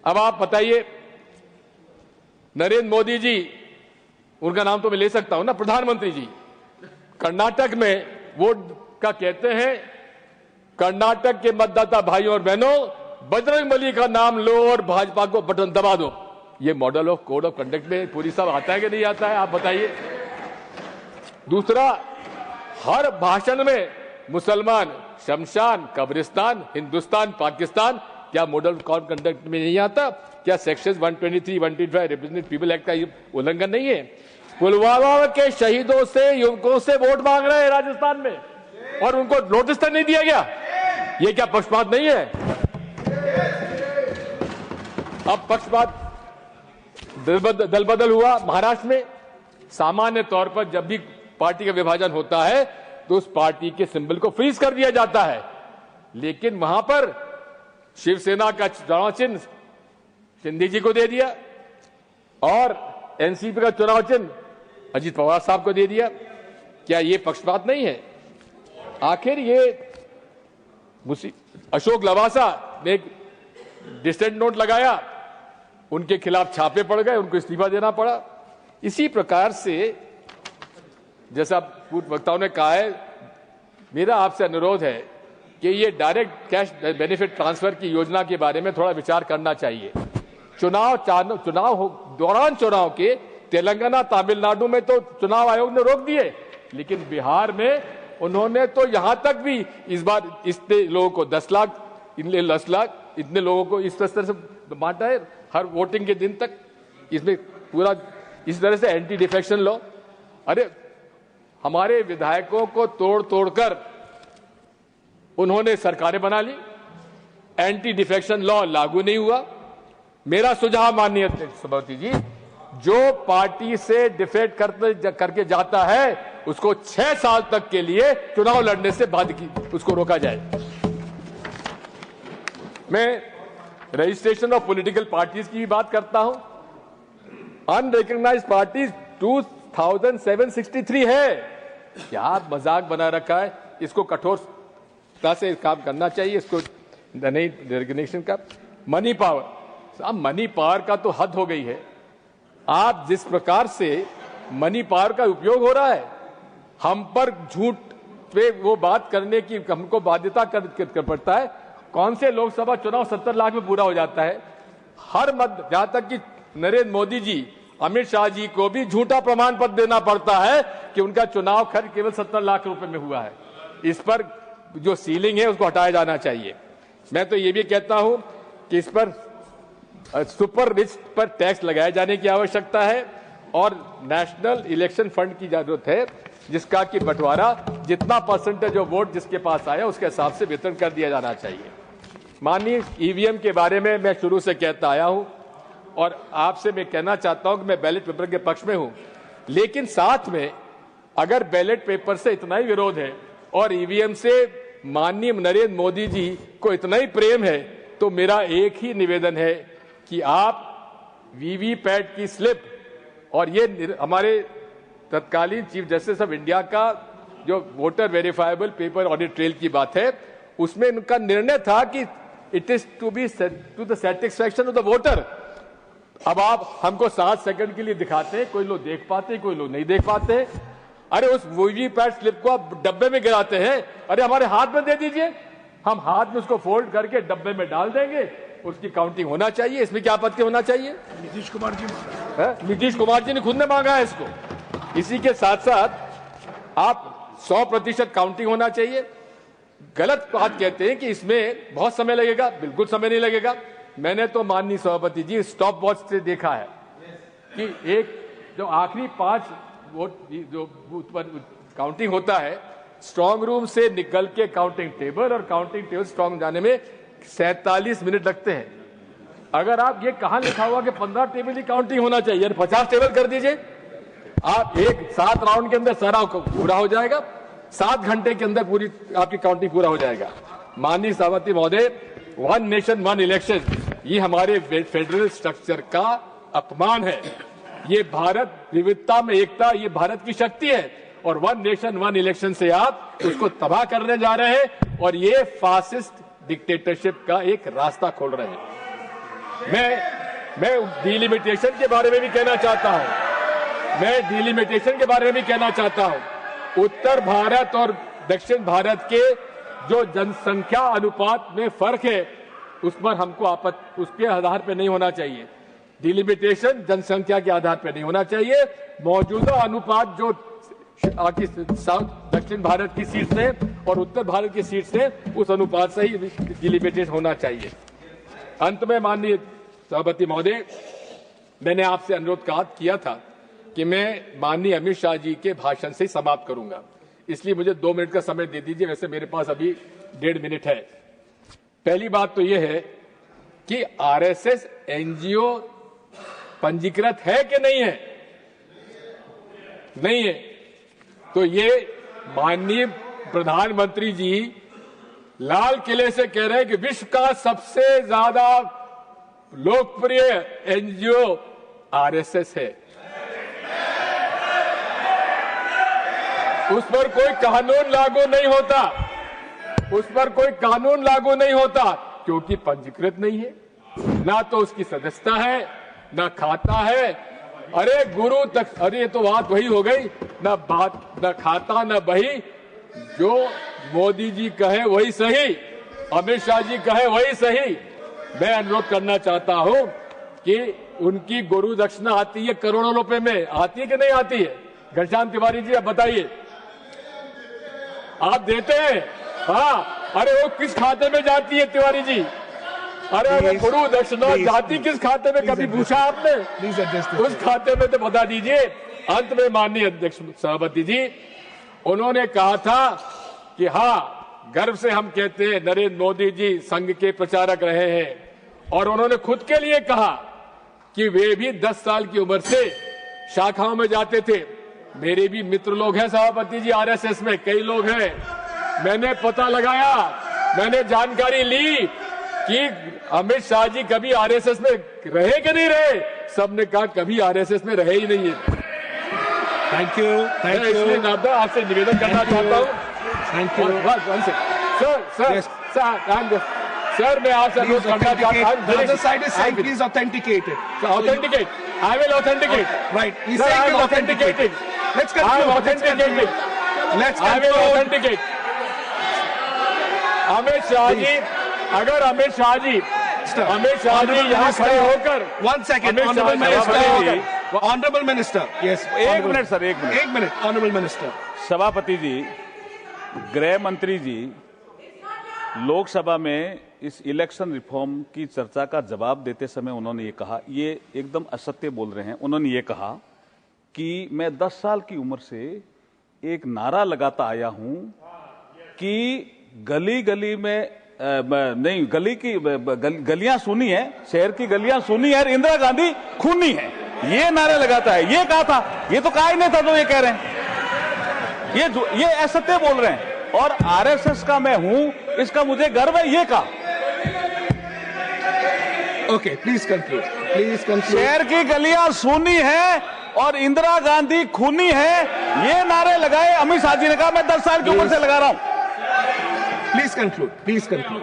अब आप बताइए, नरेंद्र मोदी जी, उनका नाम तो मैं ले सकता हूं ना, प्रधानमंत्री जी, कर्नाटक में वोट का कहते हैं, कर्नाटक के मतदाता भाइयों और बहनों, बजरंगबली का नाम लो और भाजपा को बटन दबा दो। ये model of code of conduct में पूरी सब आता है कि नहीं आता है, आप बताइए। दूसरा, हर भाषण में मुसलमान, शमशान, कब्रिस्तान, हिंदुस्तान, पाकिस्तान, क्या मॉडल ऑफ कोड कंडक्ट में नहीं आता? क्या सेक्शन 123, 125 रिप्रेजेंटेटिव पीपल एक्ट का उल्लंघन नहीं है? पुलवामा के शहीदों से, युवकों से वोट मांग रहे हैं राजस्थान में, और उनको नोटिस तक नहीं दिया गया। ये क्या पक्षपात नहीं है? अब पक्षपात दल बदल हुआ महाराष्ट्र में। सामान्य तौर पर जब भी पार्टी का विभाजन होता है तो उस पार्टी के सिंबल को फ्रीज कर दिया जाता है, लेकिन वहां पर शिवसेना का चुनाव चिन्ह शिंदे जी को दे दिया और एनसीपी का चुनाव चिन्ह अजीत पवार साहब को दे दिया। क्या ये पक्षपात नहीं है? आखिर ये अशोक लवासा ने एक डिसेंट नोट लगाया, उनके खिलाफ छापे पड़ गए, उनको इस्तीफा देना पड़ा। इसी प्रकार से जैसा पूर्व वक्ताओं ने कहा है, मेरा आपसे अनुरोध है कि ये डायरेक्ट कैश बेनिफिट ट्रांसफर की योजना के बारे में थोड़ा विचार करना चाहिए। दौरान चुनाव के तेलंगाना, तमिलनाडु में तो चुनाव आयोग ने रोक दिए, लेकिन बिहार में उन्होंने तो यहां तक भी इस बार इतने लोगों को 10 लाख, इतने 10 लाख, इतने लोगों को इस तरह से बांटा है हर वोटिंग के दिन तक। इसमें पूरा इस तरह से एंटी डिफेक्शन लॉ, अरे हमारे विधायकों को तोड़ तोड़कर उन्होंने सरकारें बना ली, एंटी डिफेक्शन लॉ लागू नहीं हुआ। मेरा सुझाव माननीय सभापति जी, जो पार्टी से डिफेक्ट करके जाता है उसको 6 साल तक के लिए चुनाव लड़ने से उसको रोका जाए। मैं रजिस्ट्रेशन ऑफ पॉलिटिकल पार्टीज की भी बात करता हूं। अनरिकॉग्नाइज्ड पार्टीज 2763 है। क्या मजाक बना रखा है? इसको कठोरता से काम करना चाहिए, इसको नई रिकॉग्निशन का। मनी पावर, अब मनी पावर का तो हद हो गई है। आप जिस प्रकार से मनी पावर का उपयोग हो रहा है, हम पर झूठ पे वो बात करने की हमको बाध्यता कर पड़ता है। कौन से लोकसभा चुनाव 70 लाख में पूरा हो जाता है? हर मत, जहां तक कि नरेंद्र मोदी जी, अमित शाह जी को भी झूठा प्रमाण पत्र देना पड़ता है कि उनका चुनाव खर्च केवल 70 लाख रुपए में हुआ है। इस पर जो सीलिंग है उसको हटाया जाना चाहिए। मैं तो ये भी कहता हूं कि इस पर सुपर रिच पर टैक्स लगाए जाने की आवश्यकता है और नेशनल इलेक्शन फंड की जरूरत है, जिसका कि बंटवारा जितना परसेंटेज ऑफ वोट जिसके पास आया उसके हिसाब से वितरण कर दिया जाना चाहिए। माननीय ईवीएम के बारे में मैं शुरू से कहता आया हूं और आपसे मैं कहना चाहता हूं कि मैं बैलेट पेपर के पक्ष में हूं, लेकिन साथ में अगर बैलेट पेपर से इतना ही विरोध है और ईवीएम से माननीय नरेंद्र मोदी जी को इतना ही प्रेम है, तो मेरा एक ही निवेदन है कि आप वीवीपैट की स्लिप और ये हमारे तत्कालीन चीफ जस्टिस ऑफ इंडिया का जो voter verifiable paper audit trail की बात है, उसमें उनका निर्णय था कि it is to be to the satisfaction of the voter. अब आप हमको 7 सेकंड के लिए दिखाते हैं, कोई लोग देख पाते हैं, कोई लोग नहीं देख पाते हैं। अरे उस वीवीपैट स्लिप को आप डब्बे में गिराते हैं, अरे हमारे हाथ में दे दीजिए, हम हाथ में उसको फोल्ड करके डब्बे में डाल देंगे, उसकी काउंटिंग होना चाहिए। इसमें क्या आपत्ति होना चाहिए? नीतीश कुमार जी मांगा है, नीतीश कुमार जी ने खुद ने मांगा है इसको। इसी के साथ साथ आप 100% काउंटिंग होना चाहिए। गलत बात कहते हैं कि इसमें बहुत समय लगेगा, बिल्कुल समय नहीं लगेगा। मैंने तो माननीय सभापति जी स्टॉप वॉच से देखा है कि एक जो आखिरी 5 वोट जो बूथ पर काउंटिंग होता है, स्ट्रांग रूम से निकल के काउंटिंग टेबल और काउंटिंग टेबल स्ट्रांग जाने में 47 मिनट लगते हैं। अगर आप ये कहां लिखा हुआ कि 15 टेबल की काउंटिंग होना चाहिए, 50 टेबल कर दीजिए, आप 7 राउंड के अंदर सारा पूरा हो जाएगा, 7 घंटे के अंदर पूरी आपकी काउंटिंग पूरा हो जाएगा। माननीय सभापति महोदय, 1 नेशन 1 इलेक्शन, ये हमारे फेडरल स्ट्रक्चर का अपमान है। ये भारत विविधता में एकता, ये भारत की शक्ति है, और 1 नेशन 1 इलेक्शन से आप उसको तबाह करने जा रहे हैं और ये फासिस्ट डिक्टेटरशिप का एक रास्ता खोल रहे हैं। मैं डिलिमिटेशन के बारे में भी कहना चाहता हूं। मैं डिलिमिटेशन के बारे में भी कहना चाहता हूं। उत्तर भारत और दक्षिण भारत के जो जनसंख्या अनुपात में फर्क है, उस पर हमको उसके आधार पर नहीं होना चाहिए। डिलिमिटेशन जनसंख्या के आधार पर नहीं होना चाहिए। मौजूदा अनुपात जो दक्षिण भारत की सीट से और उत्तर भारत की सीट से, उस अनुपात से ही डिलिमिटेशन होना चाहिए। अंत में माननीय सभापति महोदय, मैंने आपसे अनुरोध किया था कि मैं माननीय अमित शाह जी के भाषण से समाप्त करूंगा, इसलिए मुझे 2 मिनट का समय दे दीजिए। वैसे मेरे पास अभी 1.5 मिनट है। पहली बात तो यह है कि आरएसएस एनजीओ पंजीकृत है कि नहीं है? नहीं है। तो ये माननीय प्रधानमंत्री जी लाल किले से कह रहे हैं कि विश्व का सबसे ज्यादा लोकप्रिय एनजीओ आरएसएस है। उस पर कोई कानून लागू नहीं होता, उस पर कोई कानून लागू नहीं होता, क्योंकि पंजीकृत नहीं है, ना तो उसकी सदस्यता है, ना खाता है। अरे गुरु तक, अरे ये तो बात वही हो गई, ना खाता ना बही। जो मोदी जी कहे वही सही, अमित शाह जी कहे वही सही। मैं अनुरोध करना चाहता हूं कि उनकी गुरु दक्षिणा आती है करोड़ों रुपए में, आती है कि नहीं आती है? घनश्याम तिवारी जी आप बताइए, आप देते हैं? हाँ। अरे वो किस खाते में जाती है तिवारी जी? अरे वो गुरु दक्षिणा जाती किस खाते में, कभी पूछा आपने? उस खाते में तो बता दीजिए। अंत में माननीय अध्यक्ष सभापति जी, उन्होंने कहा था कि हाँ, गर्व से हम कहते हैं नरेंद्र मोदी जी संघ के प्रचारक रहे हैं, और उन्होंने खुद के लिए कहा कि वे भी 10 साल की उम्र से शाखाओं में जाते थे। मेरे भी मित्र लोग हैं सभापति जी, आरएसएस में कई लोग हैं। मैंने पता लगाया, मैंने जानकारी ली कि अमित शाह जी कभी आरएसएस में रहे कि नहीं रहे। सबने कहा कभी आरएसएस में रहे ही नहीं है। Thank you, thank you. इसलिए नादा आपसे निवेदन करना चाहता हूँ। थैंक यू सर, मैं आपसे अनुरोध करना चाहता हूँ। The other side is saying please authenticate it. Authenticate. I will authenticate. Right. He's saying he'll authenticate it. Let's conclude. I am authenticating. Let's I will authenticate. Amit Shah ji, अगर अमित शाह जी यहाँ खड़े होकर, one second, honorable minister, honorable minister, yes, एक minute sir, एक minute, honorable minister, सभापति जी, गृह मंत्री जी लोकसभा में इस इलेक्शन रिफॉर्म की चर्चा का जवाब देते समय उन्होंने ये कहा, ये एकदम असत्य बोल रहे हैं। उन्होंने ये कहा कि मैं 10 साल की उम्र से एक नारा लगाता आया हूं कि गली गली में नहीं, गलियां सुनी है, शहर की गलियां सुनी है, इंदिरा गांधी खूनी है, ये नारे लगाता है। ये कहा था, ये तो कहा ही नहीं था जो ये कह रहे हैं। ये असत्य बोल रहे हैं। और आरएसएस का मैं हूं, इसका मुझे गर्व है, ये कहा। Okay, please conclude, please conclude. शहर की गलियां सुनी है और इंदिरा गांधी खूनी है, ये नारे लगाए अमित शाह जी ने कहा। मैं 10 साल की उम्र से लगा रहा हूं। Please conclude, please conclude.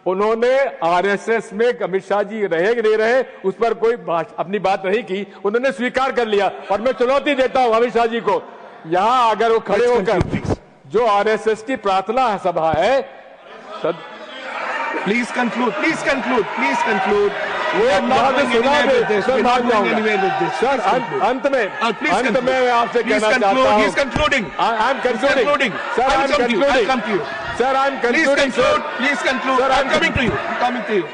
उन्होंने आरएसएस में अमित शाह जी रहे कि नहीं रहे, उस पर कोई अपनी बात नहीं की, उन्होंने स्वीकार कर लिया। और मैं चुनौती देता हूं अमित शाह जी को, यहां अगर वो खड़े होकर, जो आरएसएस की प्रार्थना सभा है, please conclude, please conclude, please conclude. Sir, अंत में मैं आपसे कहना चाहता हूं, He's concluding. I'm concluding. Sir, I'm concluding. Sir, I'm concluding. Please conclude. Sir, I'm coming to you. Coming to you.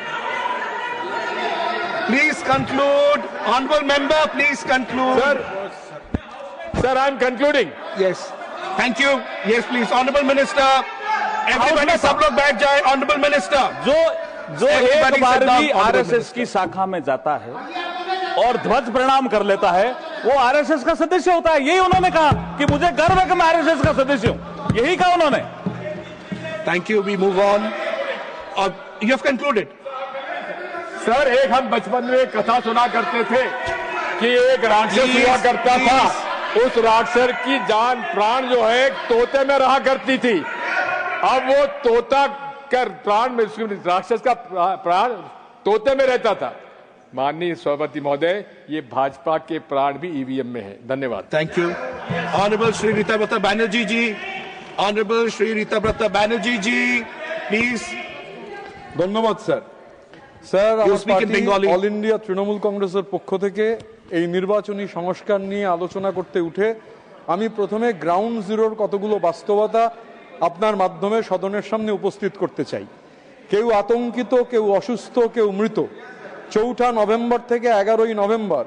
Please conclude. Honorable member, please conclude. Sir, I'm concluding. Yes. Thank you. Yes, please. Honorable Minister. Everybody, सब लोग बैठ जाए। Honorable Minister. जो एक बार भी RSS की शाखा में जाता है और ध्वज प्रणाम कर लेता है, वो आरएसएस का सदस्य होता है। यही उन्होंने कहा कि मुझे गर्व है कि मैं आरएसएस का सदस्य हूं, यही कहा उन्होंने। Thank you. We move on. You have concluded. Sir, एक हम बचपन में कथा सुना करते थे कि एक राक्षस हुआ करता था, उस राक्षस की जान प्राण जो है तोते में रहा करती थी। अब वो तोता कर प्राण में, राक्षस का प्राण तोते में रहता था। माननीय सभापति महोदय, ये भाजपा के प्राण भी ईवीएम में है। धन्यवाद। Thank you. Honorable Shri Ritabrata Banerjee ji. Honorable Shri Ritabrata Banerjee ji. Please. ধন্যবাদ স্যার। স্যার, আমার speak in party Bengali. All India Trinamool কংগ্রেসের পক্ষ থেকে এই নির্বাচনী সংস্কার নিয়ে আলোচনা করতে উঠে আমি প্রথমে গ্রাউন্ড জিরোর কতগুলো বাস্তবতা আপনার মাধ্যমে সদনের সামনে উপস্থিত করতে চাই। কেউ আতঙ্কিত, কেউ অসুস্থ, কেউ মৃত। 4 নভেম্বর থেকে 11 নভেম্বর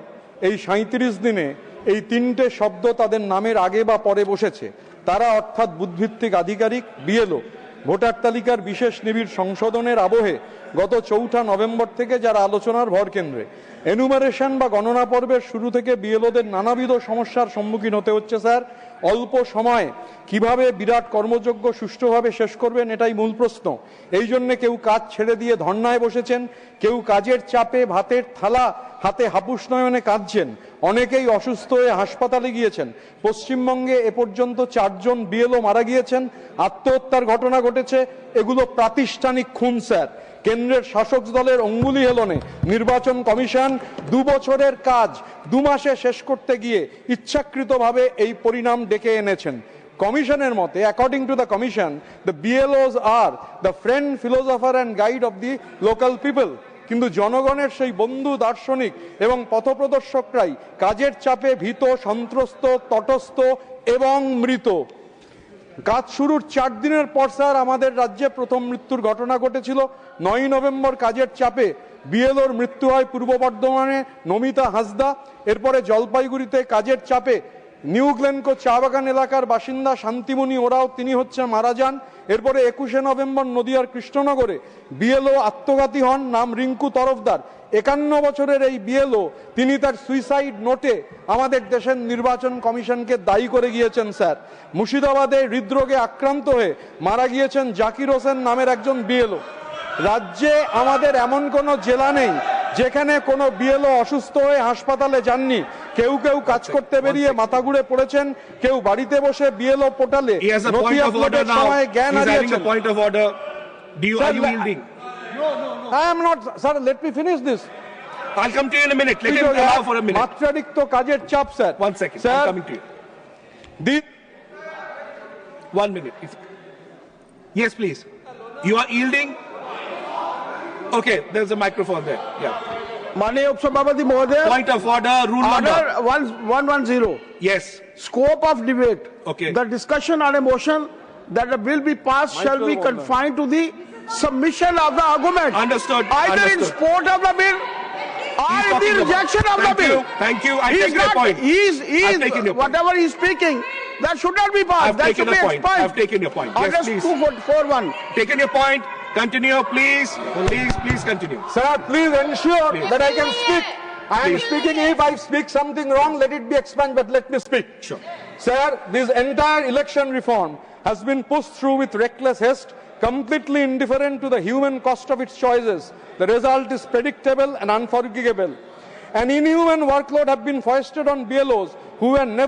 এই 37 দিনে এই 3টে শব্দ তাদের নামের আগে বা পরে বসেছে। তারা অর্থাৎ বুথভিত্তিক আধিকারিক, বিএলও, ভোটার তালিকার বিশেষ নিবিড় সংশোধনের আবহে গত 4 নভেম্বর থেকে যারা আলোচনার ভরকেন্দ্রে। এনুমারেশন বা গণনা পর্বের শুরু থেকে বিএলওদের নানাবিধ সমস্যার সম্মুখীন হতে হচ্ছে স্যার। অল্প সময়ে কিভাবে বিরাট কর্মযজ্ঞ সুষ্ঠুভাবে শেষ করবেন, এটাই মূল প্রশ্ন। এই জন্য কেউ কাজ ছেড়ে দিয়ে ধর্নায় বসেছেন, কেউ কাজের চাপে ভাতের থালা হাতে হাপুস নয়নে কাঁদছেন, অনেকেই অসুস্থ হয়ে হাসপাতালে গিয়েছেন। পশ্চিমবঙ্গে এ পর্যন্ত 4 জন বিএলও মারা গিয়েছেন, আত্মহত্যার ঘটনা ঘটেছে। এগুলো প্রাতিষ্ঠানিক খুন স্যার। কেন্দ্রের শাসক দলের অঙ্গুলি হেলনে নির্বাচন কমিশন 2 বছরের কাজ 2 মাসে শেষ করতে গিয়ে ইচ্ছাকৃতভাবে এই পরিণাম ডেকে এনেছেন। কমিশনের মতে, according to the commission, the BLOs are the friend, philosopher and guide of the local people. কিন্তু জনগণের সেই বন্ধু, দার্শনিক এবং পথপ্রদর্শকরাই কাজের চাপে ভীত, সন্ত্রস্ত, তটস্থ এবং মৃত। কাজ শুরুর 4 দিনের পর স্যার আমাদের রাজ্যে প্রথম মৃত্যুর ঘটনা ঘটেছিল। 9 নভেম্বর কাজের চাপে বিএলওর মৃত্যু হয় পূর্ব বর্ধমানে নমিতা হাসদা। এরপরে জলপাইগুড়িতে কাজের চাপে নিউ গ্লেনকো চা বাগান এলাকার বাসিন্দা শান্তিমণি ওরাও তিনি মারা যান। এরপরে 21 নভেম্বর নদিয়ার কৃষ্ণনগরে বিএলও আত্মঘাতী হন, নাম রিঙ্কু তরফদার। 51 বছরের এই বিএলও তিনি তার সুইসাইড নোটে আমাদের দেশের নির্বাচন কমিশনকে দায়ী করে গিয়েছেন স্যার। মুর্শিদাবাদে হৃদরোগে আক্রান্ত হয়ে মারা গিয়েছেন জাকির হোসেন নামের একজন বিএলও। রাজ্যে আমাদের এমন কোনো জেলা নেই যেখানে কোনো বিএলও অসুস্থ হয়ে হাসপাতালে যাননি। কেউ কেউ কাজ করতে বেরিয়ে মাথা ঘুরে পড়েছেন, কেউ বাড়িতে বসে বিএলও পোর্টালে নথি আপলোডের সময় জ্ঞান হারিয়েছেন। Point of order. Are you yielding? I am not, sir. Let me finish this. I'll come to you in a minute. Let him allow for a minute. মাত্রাতিরিক্ত কাজের চাপ sir. 1 second. Sir, I'm coming to you. 1 minute. Yes, please. You are yielding? Okay, there's a microphone there. Yeah. माननीय उपसभापति महोदय, Point of order, rule order number. 110. Yes. Scope of debate. Okay. The discussion on a motion that the bill be passed shall be confined to the submission of the argument. Understood. Either in Understood. support of the bill or in the rejection of the bill. Thank you. I He take is your not. point. He is I've taken your point. whatever he is speaking, that should not be passed. I've That taken should be your point. expunged. I've taken your point. Yes, Order please. 241. Taken your point. Continue, please. Please continue. Sir, please ensure Please. that I can speak. I am Please. speaking. If I speak something wrong, let it be expunged, but let me speak. Sure. Sir, this entire election reform has been pushed through with reckless haste, completely indifferent to the human cost of its choices. The result is predictable and unforgivable. An inhuman workload have been foisted on BLOs who were never